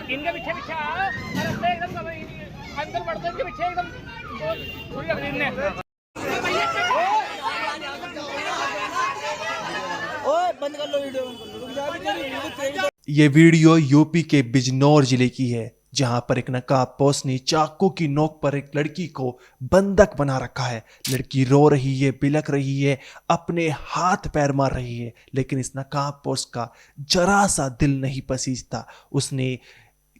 इनके पीछे पीछे आओ, रास्ते एकदम अंदर बढ़ते इनके पीछे एकदम थोड़ी रख दी इनने। ओए बंद कर लो वीडियो। ये वीडियो यूपी के बिजनौर जिले की है, जहां पर एक नकाबपोश ने चाकू की नोक पर एक लड़की को बंधक बना रखा है। लड़की रो रही है, बिलख रही है, अपने हाथ पैर मार रही है, लेकिन इस नकाबपोश का जरा सा दिल नहीं पसीजता। उसने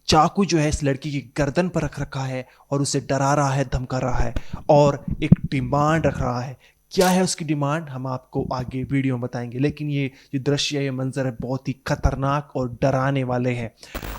चाकू जो है इस लड़की की गर्दन पर रख रखा है और उसे डरा रहा है, धमका रहा है और एक डिमांड रख रहा है। क्या है उसकी डिमांड, हम आपको आगे वीडियो में बताएंगे, लेकिन ये दृश्य, ये मंजर है बहुत ही खतरनाक और डराने वाले हैं।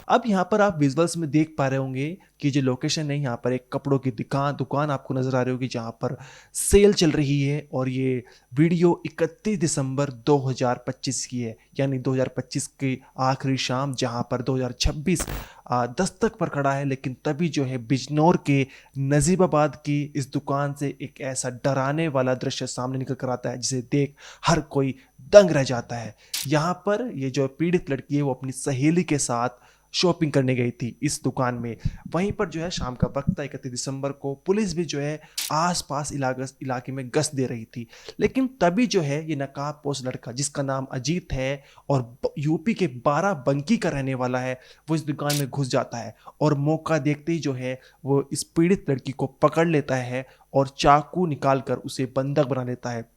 अब यहाँ पर आप विजुअल्स में देख पा रहे होंगे कि जो लोकेशन है, यहाँ पर एक कपड़ों की दुकान आपको नजर आ रही होगी, जहाँ पर सेल चल रही है। और ये वीडियो 31 दिसंबर 2025 की है, यानी 2025 की आखिरी शाम, जहाँ पर 2026 दस्तक पर खड़ा है। लेकिन तभी जो है बिजनौर के नजीबाबाद की इस दुकान से एक ऐसा डराने वाला दृश्य सामने निकल कर आता है, जिसे देख हर कोई दंग रह जाता है। यहाँ पर ये जो पीड़ित लड़की है, वो अपनी सहेली के साथ शॉपिंग करने गई थी इस दुकान में। वहीं पर जो है शाम का वक्त था, 31 दिसंबर को, पुलिस भी जो है आसपास इलाके में गश्त दे रही थी। लेकिन तभी जो है ये नकाबपोश लड़का, जिसका नाम अजीत है और यूपी के बाराबंकी का रहने वाला है, वो इस दुकान में घुस जाता है और मौका देखते ही जो है वो इस पीड़ित लड़की को पकड़ लेता है और चाकू निकाल कर उसे बंधक बना लेता है।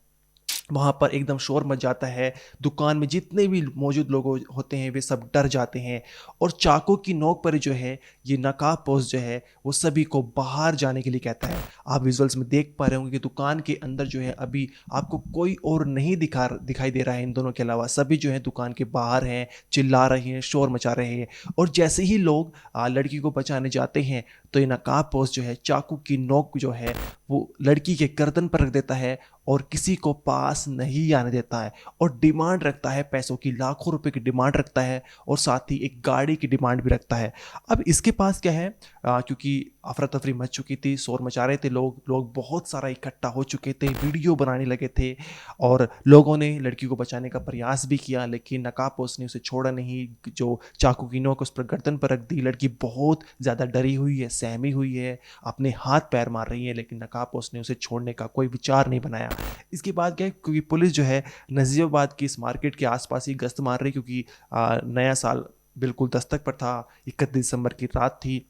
वहाँ पर एकदम शोर मच जाता है। दुकान में जितने भी मौजूद लोग होते हैं वे सब डर जाते हैं और चाकू की नोक पर जो है ये नकाबपोश जो है वो सभी को बाहर जाने के लिए कहता है। आप विजुअल्स में देख पा रहे होंगे कि दुकान के अंदर जो है अभी आपको कोई और नहीं दिखाई दे रहा है। इन दोनों के अलावा सभी जो है दुकान के बाहर हैं, चिल्ला रहे हैं, शोर मचा रहे हैं। और जैसे ही लोग लड़की को बचाने जाते हैं तो ये नकाबपोश जो है चाकू की नोक जो है वो लड़की के गर्दन पर रख देता है और किसी को पास नहीं आने देता है और डिमांड रखता है, पैसों की, लाखों रुपए की डिमांड रखता है और साथ ही एक गाड़ी की डिमांड भी रखता है। अब इसके पास क्या है, क्योंकि अफरा तफरी मच चुकी थी, शोर मचा रहे थे लोग बहुत सारा इकट्ठा हो चुके थे, वीडियो बनाने लगे थे और लोगों ने लड़की को बचाने का प्रयास भी किया, लेकिन नकाबपोश ने उसे छोड़ा नहीं। जो चाकू की नोक उस पर गर्दन पर रख दी। लड़की बहुत ज़्यादा डरी हुई है, सहमी हुई है, अपने हाथ पैर मार रही है, लेकिन नकाबपोश ने उसे छोड़ने का कोई विचार नहीं बनाया। इसके बाद क्या है, क्योंकि पुलिस जो है नजीबाबाद की इस मार्केट के आसपास ही गश्त मार रही, क्योंकि नया साल बिल्कुल दस्तक पर था, 31 दिसंबर की रात थी,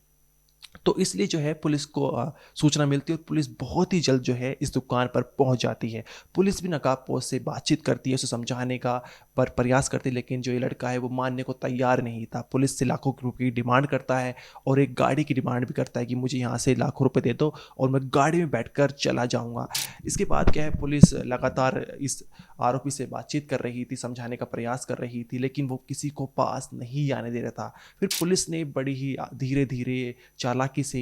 तो इसलिए जो है पुलिस को सूचना मिलती है और पुलिस बहुत ही जल्द जो है इस दुकान पर पहुंच जाती है। पुलिस भी नकाबपोश से बातचीत करती है, उसे समझाने का प्रयास करती है, लेकिन जो ये लड़का है वो मानने को तैयार नहीं था। पुलिस से लाखों रुपए की डिमांड करता है और एक गाड़ी की डिमांड भी करता है कि मुझे यहाँ से लाखों रुपये दे दो और मैं गाड़ी में बैठ चला जाऊँगा। इसके बाद क्या है, पुलिस लगातार इस आरोपी से बातचीत कर रही थी, समझाने का प्रयास कर रही थी, लेकिन वो किसी को पास नहीं आने दे रहा था। फिर पुलिस ने बड़ी ही धीरे धीरे चालाकी से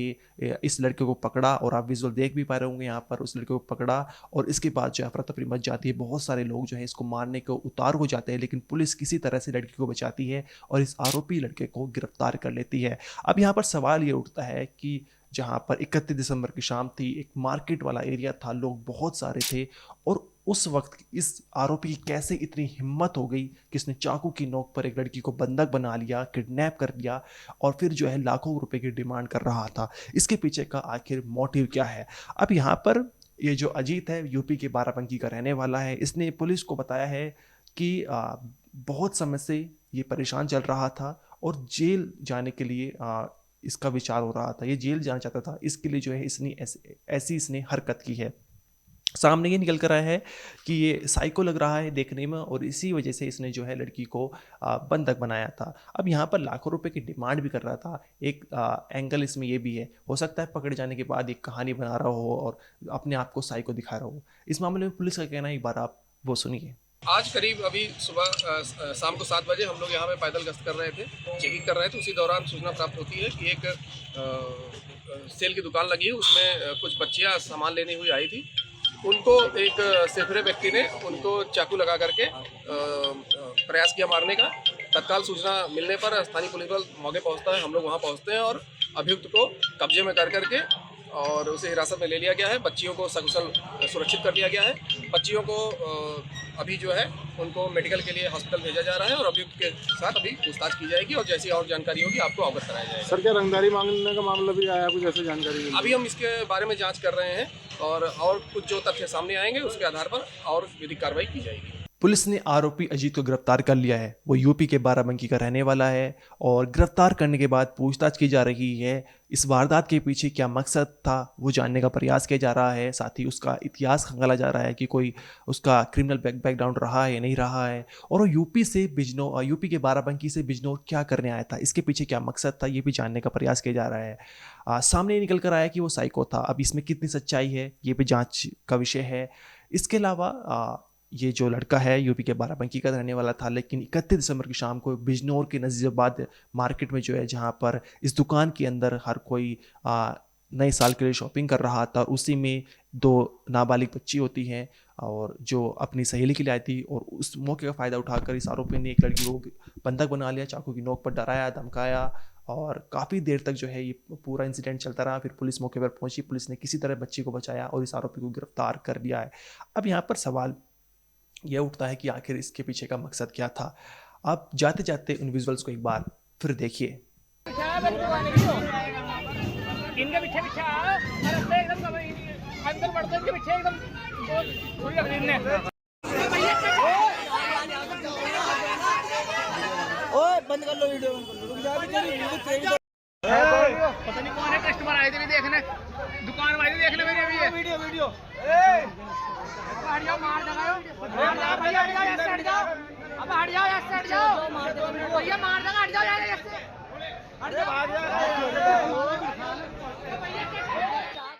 इस लड़के को पकड़ा और आप विजुअल देख भी पा रहे होंगे, यहाँ पर उस लड़के को पकड़ा और इसके बाद जो अफरा तफरी मच जाती है। बहुत सारे लोग जो है इसको मारने को उतार हो जाते हैं, लेकिन पुलिस किसी तरह से लड़की को बचाती है और इस आरोपी लड़के को गिरफ्तार कर लेती है। अब यहाँ पर सवाल ये उठता है कि जहाँ पर 31 दिसंबर की शाम थी, एक मार्केट वाला एरिया था, लोग बहुत सारे थे और उस वक्त इस आरोपी की कैसे इतनी हिम्मत हो गई कि इसने चाकू की नोक पर एक लड़की को बंधक बना लिया, किडनैप कर लिया और फिर जो है लाखों रुपए की डिमांड कर रहा था। इसके पीछे का आखिर मोटिव क्या है? अब यहाँ पर ये जो अजीत है, यूपी के बाराबंकी का रहने वाला है, इसने पुलिस को बताया है कि बहुत समय से ये परेशान चल रहा था और जेल जाने के लिए इसका विचार हो रहा था, ये जेल जाना चाहता था। इसके लिए जो है इसने ऐसी इसने हरकत की है। सामने ये निकल कर आया है कि ये साइको लग रहा है देखने में और इसी वजह से इसने जो है लड़की को बंधक बनाया था। अब यहाँ पर लाखों रुपए की डिमांड भी कर रहा था। एक एंगल इसमें ये भी है, हो सकता है पकड़े जाने के बाद एक कहानी बना रहा हो और अपने आप को साइको दिखा रहा हो। इस मामले में पुलिस का कहना है, एक बार आप वो सुनिए। आज करीब अभी सुबह शाम को 7 बजे हम लोग यहाँ पे पैदल गश्त कर रहे थे, चेकिंग कर रहे थे। उसी दौरान सूचना प्राप्त होती है कि एक सेल की दुकान लगी है, उसमें कुछ बच्चियाँ सामान लेने हुई आई थी। उनको एक सेफरे व्यक्ति ने उनको चाकू लगा करके प्रयास किया मारने का। तत्काल सूचना मिलने पर स्थानीय पुलिस बल मौके पहुँचता है, हम लोग वहाँ पहुँचते हैं और अभियुक्त को कब्जे में कर करके और उसे हिरासत में ले लिया गया है। बच्चियों को सकुशल सुरक्षित कर लिया गया है। बच्चियों को अभी जो है उनको मेडिकल के लिए हॉस्पिटल भेजा जा रहा है और अभियुक्त के साथ अभी पूछताछ की जाएगी और जैसी और जानकारी होगी आपको अवगत कराया जाएगा। सर क्या रंगदारी मांगने का मामला भी आया, कुछ ऐसे जानकारी मिली? अभी हम इसके बारे में जांच कर रहे हैं और कुछ जो तथ्य सामने आएंगे उसके आधार पर और विधिक कार्रवाई की जाएगी। पुलिस ने आरोपी अजीत को गिरफ्तार कर लिया है। वो यूपी के बाराबंकी का रहने वाला है और गिरफ्तार करने के बाद पूछताछ की जा रही है। इस वारदात के पीछे क्या मकसद था वो जानने का प्रयास किया जा रहा है। साथ ही उसका इतिहास खंगाला जा रहा है कि कोई उसका क्रिमिनल बैकग्राउंड रहा है या नहीं रहा है, और वो यूपी के बाराबंकी से बिजनौर क्या करने आया था, इसके पीछे क्या मकसद था, ये भी जानने का प्रयास किया जा रहा है। सामने निकल कर आया कि वो साइको था। अब इसमें कितनी सच्चाई है ये भी जाँच का विषय है। इसके अलावा ये जो लड़का है यूपी के बाराबंकी का रहने वाला था, लेकिन 31 दिसंबर की शाम को बिजनौर के नजीबाबाद मार्केट में जो है, जहाँ पर इस दुकान के अंदर हर कोई नए साल के लिए शॉपिंग कर रहा था, और उसी में 2 नाबालिग बच्ची होती हैं और जो अपनी सहेली के लिए आई थी, और उस मौके का फ़ायदा उठाकर इस आरोपी ने एक लड़की को बंधक बना लिया, चाकू की नोक पर डराया, धमकाया, और काफ़ी देर तक जो है ये पूरा इंसिडेंट चलता रहा। फिर पुलिस मौके पर पहुंची, पुलिस ने किसी तरह बच्ची को बचाया और इस आरोपी को गिरफ्तार कर लिया है। अब यहाँ पर सवाल यह उठता है कि आखिर इसके पीछे का मकसद क्या था। आप जाते जाते उन विजुअल्स को एक बार फिर देखिए। इनके पीछे पीछे आओ, रास्ते एकदम अंदर बढ़ते इनके पीछे एकदम थोड़ी लग रही है। ओए बंद कर लो वीडियो, रुक जा, पता नहीं कौन है, कस्टमर आए थे भी देखने, दुकान वाले देखने मेरी अभी है वीडियो हट जाओ, मार लगाओ, भैया हट जाओ, यहाँ से हट जाओ, अब हट जाओ, यहाँ से हट जाओ भैया, मार लगा, हट जाओ यहाँ से, हट जाओ।